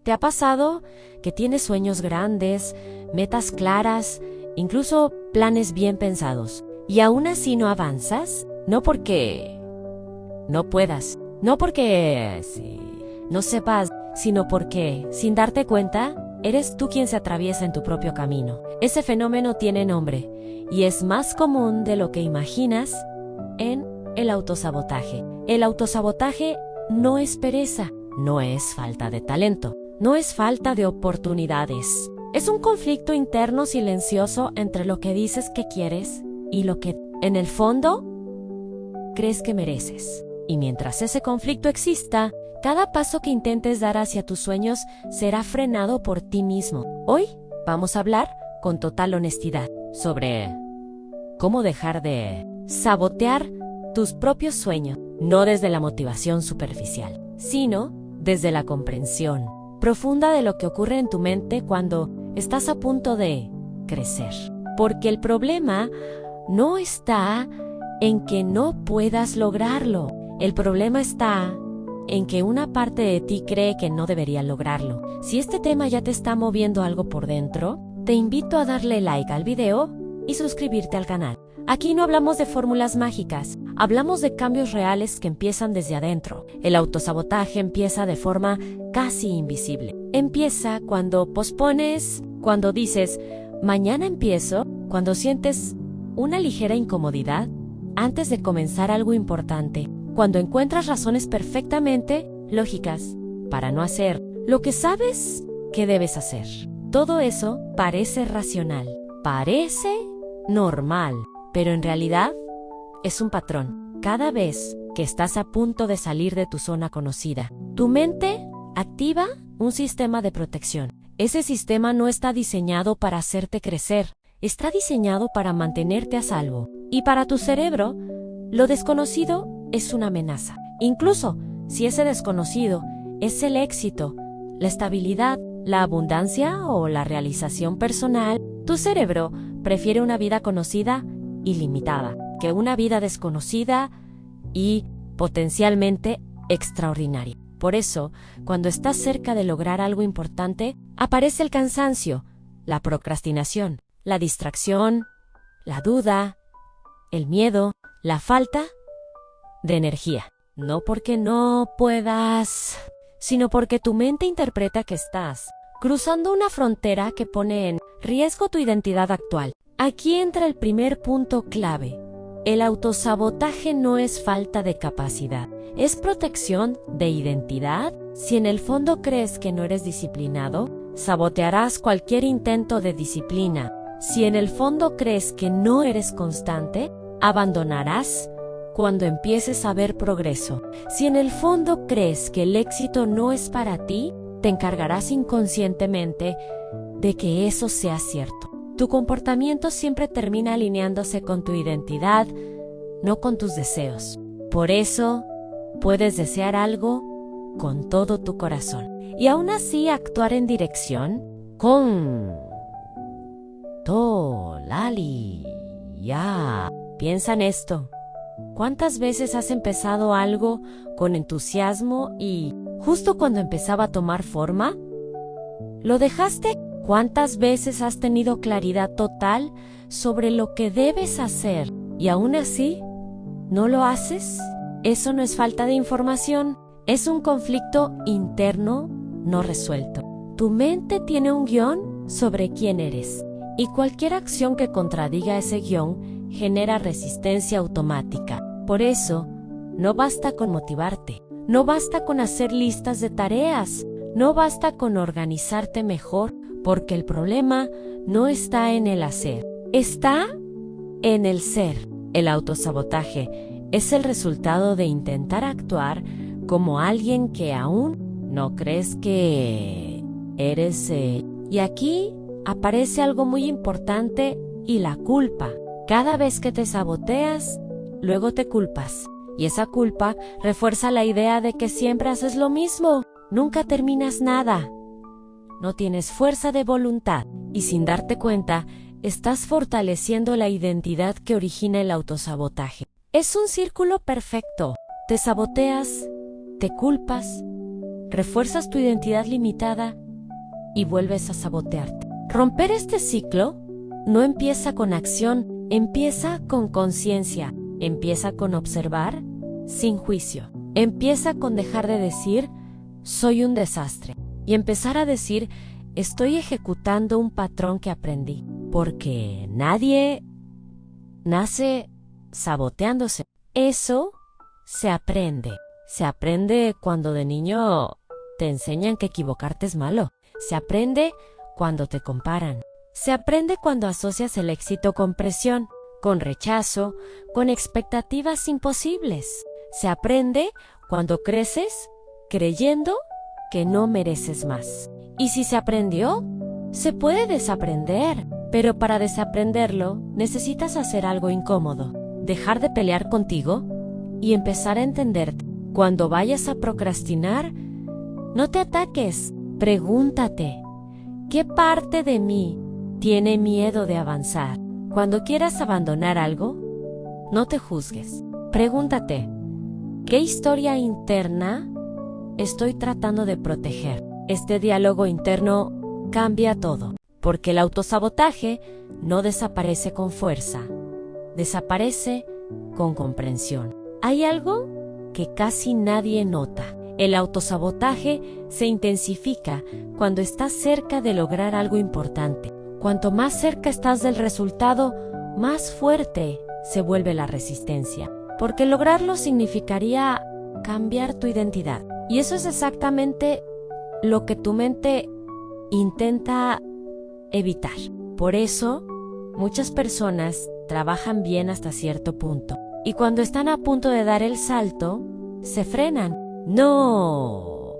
¿Te ha pasado que tienes sueños grandes, metas claras, incluso planes bien pensados, y aún así no avanzas? No porque no puedas, no porque no sepas, sino porque, sin darte cuenta, eres tú quien se atraviesa en tu propio camino. Ese fenómeno tiene nombre, y es más común de lo que imaginas en el autosabotaje. El autosabotaje no es pereza, no es falta de talento, no es falta de oportunidades. Es un conflicto interno silencioso entre lo que dices que quieres y lo que, en el fondo, crees que mereces. Y mientras ese conflicto exista, cada paso que intentes dar hacia tus sueños será frenado por ti mismo. Hoy vamos a hablar con total honestidad sobre cómo dejar de sabotear tus propios sueños, no desde la motivación superficial, sino desde la comprensión profunda de lo que ocurre en tu mente cuando estás a punto de crecer. Porque el problema no está en que no puedas lograrlo. El problema está en que una parte de ti cree que no debería lograrlo. Si este tema ya te está moviendo algo por dentro, te invito a darle like al video y suscribirte al canal. Aquí no hablamos de fórmulas mágicas, hablamos de cambios reales que empiezan desde adentro. El autosabotaje empieza de forma casi invisible. Empieza cuando pospones, cuando dices, mañana empiezo, cuando sientes una ligera incomodidad antes de comenzar algo importante, cuando encuentras razones perfectamente lógicas para no hacer lo que sabes que debes hacer. Todo eso parece racional, parece normal, pero en realidad es un patrón. Cada vez que estás a punto de salir de tu zona conocida, tu mente activa un sistema de protección. Ese sistema no está diseñado para hacerte crecer, está diseñado para mantenerte a salvo. Y para tu cerebro, lo desconocido es una amenaza. Incluso si ese desconocido es el éxito, la estabilidad, la abundancia o la realización personal, tu cerebro prefiere una vida conocida y limitada que una vida desconocida y potencialmente extraordinaria. Por eso, cuando estás cerca de lograr algo importante, aparece el cansancio, la procrastinación, la distracción, la duda, el miedo, la falta de energía. No porque no puedas, sino porque tu mente interpreta que estás cruzando una frontera que pone en riesgo tu identidad actual. Aquí entra el primer punto clave. El autosabotaje no es falta de capacidad, es protección de identidad. Si en el fondo crees que no eres disciplinado, sabotearás cualquier intento de disciplina. Si en el fondo crees que no eres constante, abandonarás cuando empieces a ver progreso. Si en el fondo crees que el éxito no es para ti, te encargarás inconscientemente de que eso sea cierto. Tu comportamiento siempre termina alineándose con tu identidad, no con tus deseos. Por eso, puedes desear algo con todo tu corazón y aún así actuar en dirección con Tolali. Ya. Piensa en esto. ¿Cuántas veces has empezado algo con entusiasmo y justo cuando empezaba a tomar forma, lo dejaste? ¿Cuántas veces has tenido claridad total sobre lo que debes hacer y aún así no lo haces? Eso no es falta de información, es un conflicto interno no resuelto. Tu mente tiene un guión sobre quién eres y cualquier acción que contradiga ese guión genera resistencia automática. Por eso, no basta con motivarte, no basta con hacer listas de tareas, no basta con organizarte mejor, porque el problema no está en el hacer, está en el ser. El autosabotaje es el resultado de intentar actuar como alguien que aún no crees que eres. Y aquí aparece algo muy importante y la culpa. Cada vez que te saboteas, luego te culpas. Y esa culpa refuerza la idea de que siempre haces lo mismo, nunca terminas nada. No tienes fuerza de voluntad y sin darte cuenta, estás fortaleciendo la identidad que origina el autosabotaje. Es un círculo perfecto. Te saboteas, te culpas, refuerzas tu identidad limitada y vuelves a sabotearte. Romper este ciclo no empieza con acción, empieza con conciencia, empieza con observar sin juicio. Empieza con dejar de decir, soy un desastre, y empezar a decir, estoy ejecutando un patrón que aprendí, porque nadie nace saboteándose. Eso se aprende. Se aprende cuando de niño te enseñan que equivocarte es malo. Se aprende cuando te comparan. Se aprende cuando asocias el éxito con presión, con rechazo, con expectativas imposibles. Se aprende cuando creces creyendo que no mereces más. Y si se aprendió, se puede desaprender. Pero para desaprenderlo, necesitas hacer algo incómodo. Dejar de pelear contigo y empezar a entenderte. Cuando vayas a procrastinar, no te ataques. Pregúntate, ¿qué parte de mí tiene miedo de avanzar? Cuando quieras abandonar algo, no te juzgues. Pregúntate, ¿qué historia interna estoy tratando de proteger? Este diálogo interno cambia todo, porque el autosabotaje no desaparece con fuerza, desaparece con comprensión. Hay algo que casi nadie nota. El autosabotaje se intensifica cuando estás cerca de lograr algo importante. Cuanto más cerca estás del resultado, más fuerte se vuelve la resistencia, porque lograrlo significaría cambiar tu identidad. Y eso es exactamente lo que tu mente intenta evitar. Por eso, muchas personas trabajan bien hasta cierto punto, y cuando están a punto de dar el salto, se frenan. No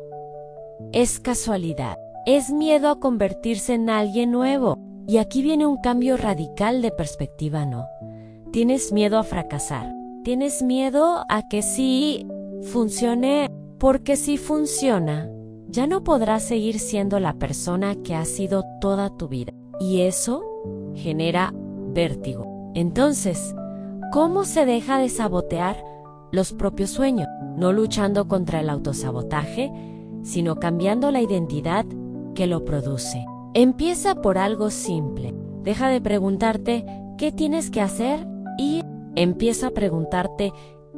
es casualidad, es miedo a convertirse en alguien nuevo. Y aquí viene un cambio radical de perspectiva, ¿no? Tienes miedo a fracasar, tienes miedo a que sí funcione, porque si funciona, ya no podrás seguir siendo la persona que has sido toda tu vida. Y eso genera vértigo. Entonces, ¿cómo se deja de sabotear los propios sueños? No luchando contra el autosabotaje, sino cambiando la identidad que lo produce. Empieza por algo simple. Deja de preguntarte qué tienes que hacer y empieza a preguntarte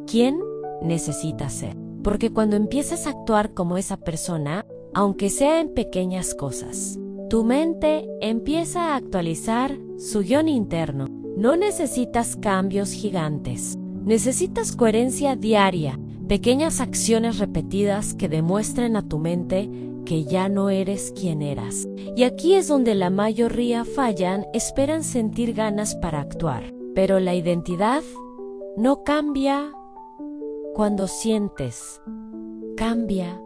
quién necesitas ser. Porque cuando empiezas a actuar como esa persona, aunque sea en pequeñas cosas, tu mente empieza a actualizar su guión interno. No necesitas cambios gigantes. Necesitas coherencia diaria, pequeñas acciones repetidas que demuestren a tu mente que ya no eres quien eras. Y aquí es donde la mayoría fallan, esperan sentir ganas para actuar. Pero la identidad no cambia cuando sientes, cambia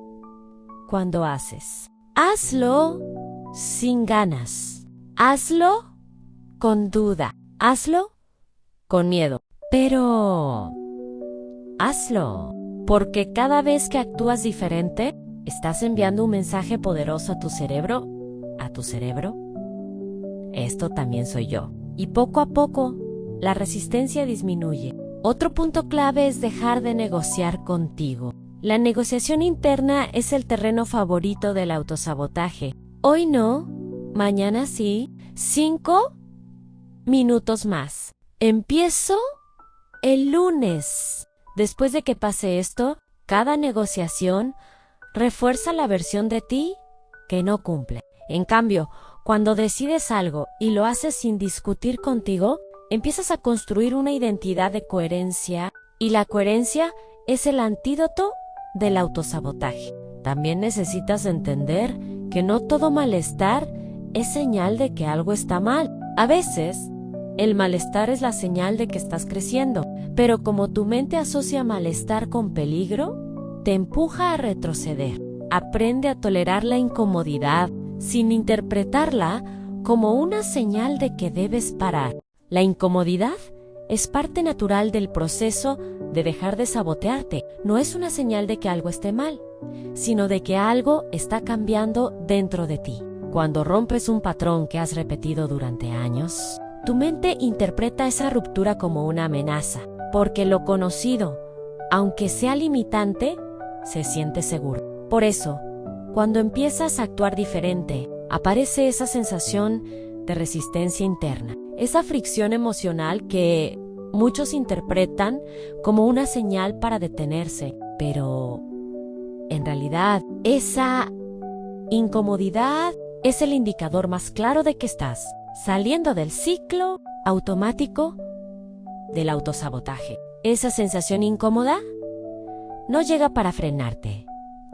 cuando haces. Hazlo sin ganas, hazlo con duda, hazlo con miedo, pero hazlo, porque cada vez que actúas diferente, estás enviando un mensaje poderoso a tu cerebro. Esto también soy yo. Y poco a poco, la resistencia disminuye. Otro punto clave es dejar de negociar contigo. La negociación interna es el terreno favorito del autosabotaje. Hoy no, mañana sí, 5 minutos más. Empiezo el lunes. Después de que pase esto, cada negociación refuerza la versión de ti que no cumple. En cambio, cuando decides algo y lo haces sin discutir contigo, empiezas a construir una identidad de coherencia, y la coherencia es el antídoto del autosabotaje. También necesitas entender que no todo malestar es señal de que algo está mal. A veces, el malestar es la señal de que estás creciendo, pero como tu mente asocia malestar con peligro, te empuja a retroceder. Aprende a tolerar la incomodidad sin interpretarla como una señal de que debes parar. La incomodidad es parte natural del proceso de dejar de sabotearte. No es una señal de que algo esté mal, sino de que algo está cambiando dentro de ti. Cuando rompes un patrón que has repetido durante años, tu mente interpreta esa ruptura como una amenaza, porque lo conocido, aunque sea limitante, se siente seguro. Por eso, Cuando empiezas a actuar diferente, aparece esa sensación de resistencia interna, esa fricción emocional que muchos interpretan como una señal para detenerse, pero en realidad esa incomodidad es el indicador más claro de que estás saliendo del ciclo automático del autosabotaje. Esa sensación incómoda no llega para frenarte,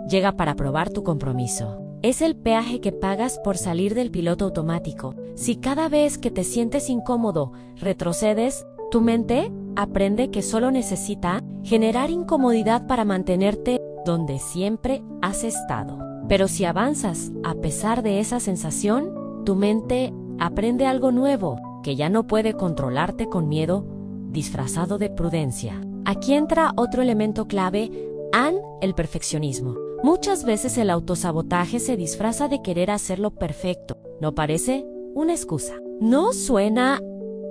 llega para probar tu compromiso. Es el peaje que pagas por salir del piloto automático. Si cada vez que te sientes incómodo retrocedes, tu mente aprende que solo necesita generar incomodidad para mantenerte donde siempre has estado. Pero si avanzas a pesar de esa sensación, tu mente aprende algo nuevo, que ya no puede controlarte con miedo disfrazado de prudencia. Aquí entra otro elemento clave, el perfeccionismo. Muchas veces el autosabotaje se disfraza de querer hacerlo perfecto. ¿No parece? Una excusa. No suena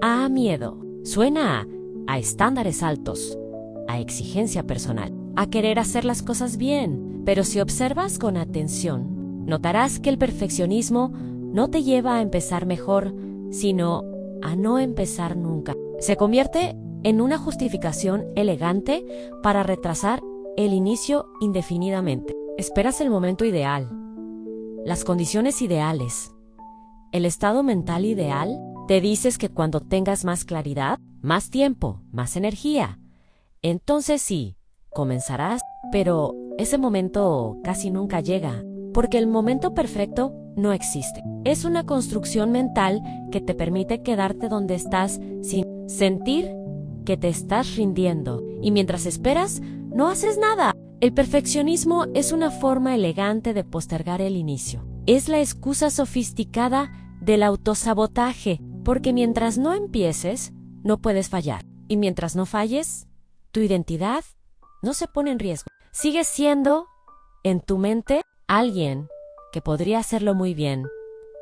a miedo, suena a estándares altos, a exigencia personal, a querer hacer las cosas bien. Pero si observas con atención, notarás que el perfeccionismo no te lleva a empezar mejor, sino a no empezar nunca. Se convierte en una justificación elegante para retrasar el inicio indefinidamente. Esperas el momento ideal, las condiciones ideales, el estado mental ideal. Te dices que cuando tengas más claridad, más tiempo, más energía, entonces sí, comenzarás, pero ese momento casi nunca llega, porque el momento perfecto no existe. Es una construcción mental que te permite quedarte donde estás sin sentir que te estás rindiendo, y mientras esperas, no haces nada. El perfeccionismo es una forma elegante de postergar el inicio. Es la excusa sofisticada del autosabotaje, porque mientras no empieces, no puedes fallar. Y mientras no falles, tu identidad no se pone en riesgo. Sigues siendo, en tu mente, alguien que podría hacerlo muy bien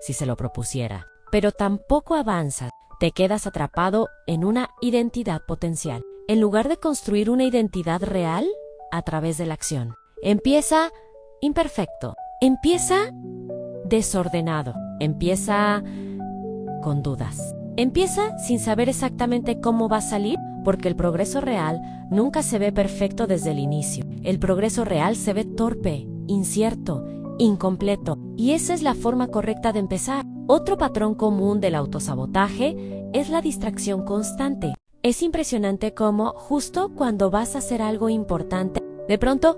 si se lo propusiera. Pero tampoco avanzas. Te quedas atrapado en una identidad potencial, en lugar de construir una identidad real a través de la acción. Empieza imperfecto, empieza desordenado, empieza con dudas, empieza sin saber exactamente cómo va a salir, porque el progreso real nunca se ve perfecto desde el inicio. El progreso real se ve torpe, incierto, incompleto, y esa es la forma correcta de empezar. Otro patrón común del autosabotaje es la distracción constante. Es impresionante cómo, justo cuando vas a hacer algo importante, de pronto,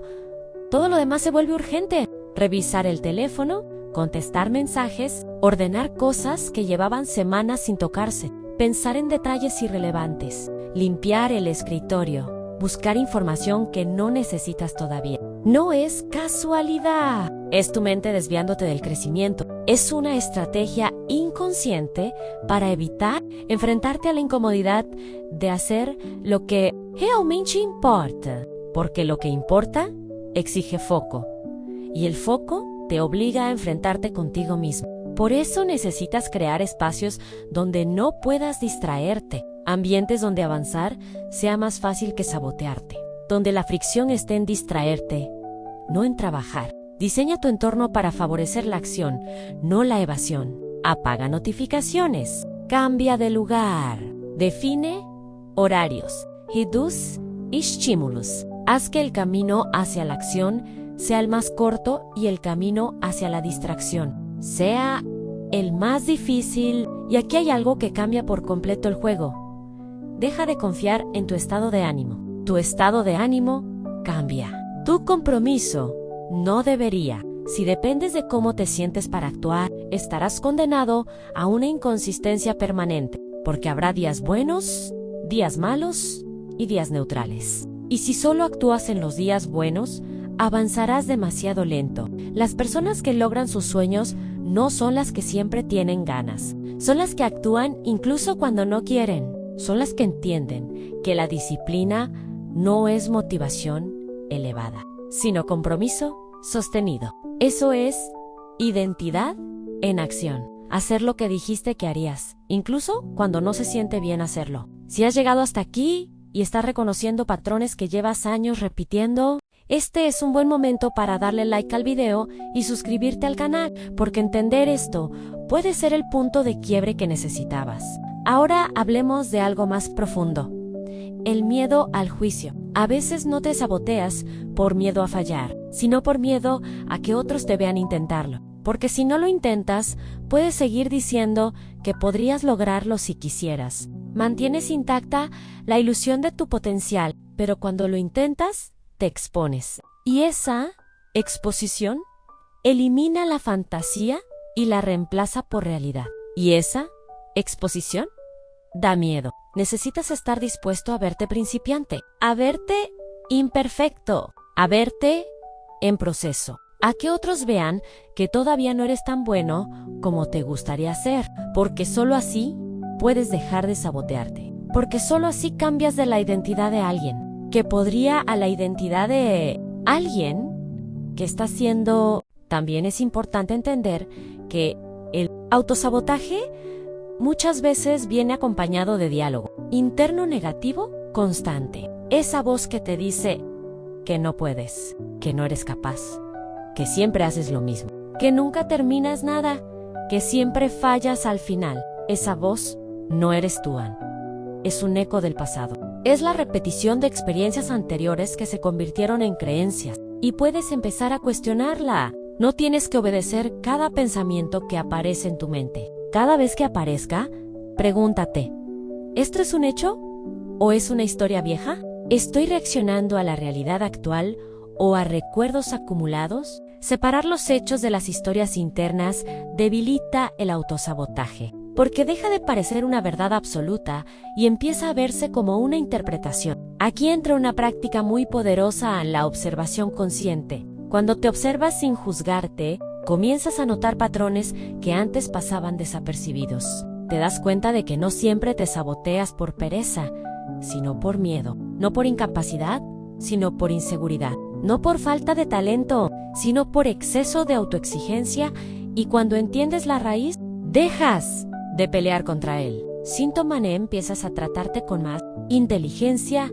todo lo demás se vuelve urgente. Revisar el teléfono, contestar mensajes, ordenar cosas que llevaban semanas sin tocarse, pensar en detalles irrelevantes, limpiar el escritorio, buscar información que no necesitas todavía. No es casualidad. Es tu mente desviándote del crecimiento. Es una estrategia inconsciente para evitar enfrentarte a la incomodidad de hacer lo que realmente importa. Porque lo que importa exige foco. Y el foco te obliga a enfrentarte contigo mismo. Por eso necesitas crear espacios donde no puedas distraerte. Ambientes donde avanzar sea más fácil que sabotearte. Donde la fricción esté en distraerte, no en trabajar. Diseña tu entorno para favorecer la acción, no la evasión. Apaga notificaciones. Cambia de lugar. Define horarios. Reduce estímulos. Haz que el camino hacia la acción sea el más corto y el camino hacia la distracción sea el más difícil. Y aquí hay algo que cambia por completo el juego. Deja de confiar en tu estado de ánimo. Tu estado de ánimo cambia. Tu compromiso no debería. Si dependes de cómo te sientes para actuar, estarás condenado a una inconsistencia permanente, porque habrá días buenos, días malos y días neutrales. Y si solo actúas en los días buenos, avanzarás demasiado lento. Las personas que logran sus sueños no son las que siempre tienen ganas. Son las que actúan incluso cuando no quieren. Son las que entienden que la disciplina no es motivación elevada, sino compromiso sostenido. Eso es identidad en acción. Hacer lo que dijiste que harías, incluso cuando no se siente bien hacerlo. Si has llegado hasta aquí y estás reconociendo patrones que llevas años repitiendo, Este es un buen momento para darle like al video y suscribirte al canal, porque entender esto puede ser el punto de quiebre que necesitabas. Ahora hablemos de algo más profundo. El miedo al juicio. A veces no te saboteas por miedo a fallar, sino por miedo a que otros te vean intentarlo. Porque si no lo intentas, puedes seguir diciendo que podrías lograrlo si quisieras. Mantienes intacta la ilusión de tu potencial, pero cuando lo intentas, te expones. Y esa exposición elimina la fantasía y la reemplaza por realidad. Y esa exposición da miedo. Necesitas estar dispuesto a verte principiante, a verte imperfecto, a verte en proceso, a que otros vean que todavía no eres tan bueno como te gustaría ser, porque solo así puedes dejar de sabotearte, porque solo así cambias de la identidad de alguien, que podría a la identidad de alguien que está siendo. También es importante entender que el autosabotaje muchas veces viene acompañado de diálogo interno negativo constante. Esa voz que te dice que no puedes, que no eres capaz, que siempre haces lo mismo, que nunca terminas nada, que siempre fallas al final. Esa voz no eres tú, Ann. Es un eco del pasado. Es la repetición de experiencias anteriores que se convirtieron en creencias y puedes empezar a cuestionarla. No tienes que obedecer cada pensamiento que aparece en tu mente. Cada vez que aparezca, pregúntate, ¿esto es un hecho o es una historia vieja? ¿Estoy reaccionando a la realidad actual o a recuerdos acumulados? Separar los hechos de las historias internas debilita el autosabotaje, porque deja de parecer una verdad absoluta y empieza a verse como una interpretación. Aquí entra una práctica muy poderosa en la observación consciente. Cuando te observas sin juzgarte, comienzas a notar patrones que antes pasaban desapercibidos. Te das cuenta de que no siempre te saboteas por pereza, sino por miedo. No por incapacidad, sino por inseguridad. No por falta de talento, sino por exceso de autoexigencia. Y cuando entiendes la raíz, dejas de pelear contra él. Síntomané, empiezas a tratarte con más inteligencia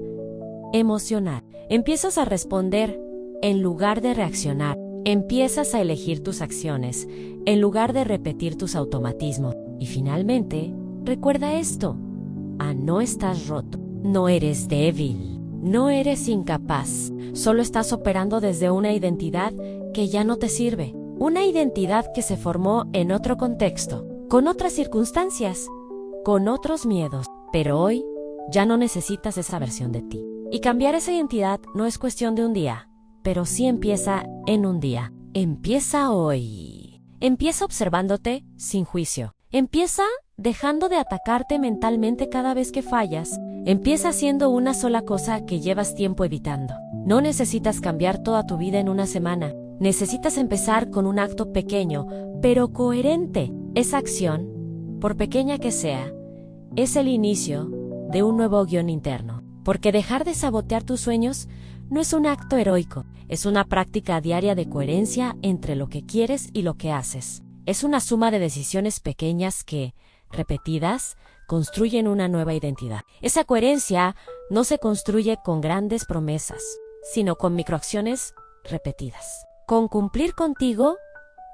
emocional. Empiezas a responder en lugar de reaccionar. Empiezas a elegir tus acciones en lugar de repetir tus automatismos. Y finalmente, recuerda esto. No estás roto. No eres débil. No eres incapaz. Solo estás operando desde una identidad que ya no te sirve. Una identidad que se formó en otro contexto, con otras circunstancias, con otros miedos. Pero hoy ya no necesitas esa versión de ti. Y cambiar esa identidad no es cuestión de un día, pero sí empieza en un día. Empieza hoy. Empieza observándote sin juicio. Empieza dejando de atacarte mentalmente cada vez que fallas. Empieza haciendo una sola cosa que llevas tiempo evitando. No necesitas cambiar toda tu vida en una semana. Necesitas empezar con un acto pequeño, pero coherente. Esa acción, por pequeña que sea, es el inicio de un nuevo guión interno. Porque dejar de sabotear tus sueños no es un acto heroico, es una práctica diaria de coherencia entre lo que quieres y lo que haces. Es una suma de decisiones pequeñas que, repetidas, construyen una nueva identidad. Esa coherencia no se construye con grandes promesas, sino con microacciones repetidas. Con cumplir contigo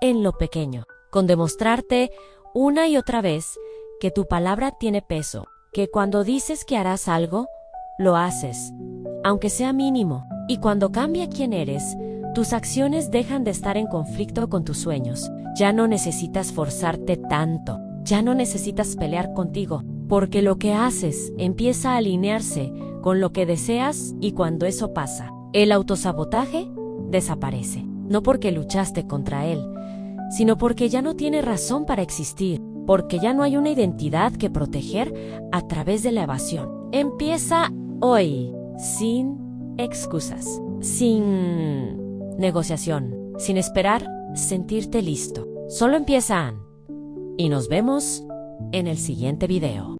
en lo pequeño, con demostrarte una y otra vez que tu palabra tiene peso, que cuando dices que harás algo, lo haces, aunque sea mínimo. Y cuando cambia quién eres, tus acciones dejan de estar en conflicto con tus sueños. Ya no necesitas forzarte tanto, ya no necesitas pelear contigo, porque lo que haces empieza a alinearse con lo que deseas y cuando eso pasa, el autosabotaje desaparece. No porque luchaste contra él, sino porque ya no tiene razón para existir, porque ya no hay una identidad que proteger a través de la evasión. Empieza hoy, sin excusas, sin negociación, sin esperar sentirte listo. Solo empieza, Ann. Y nos vemos en el siguiente video.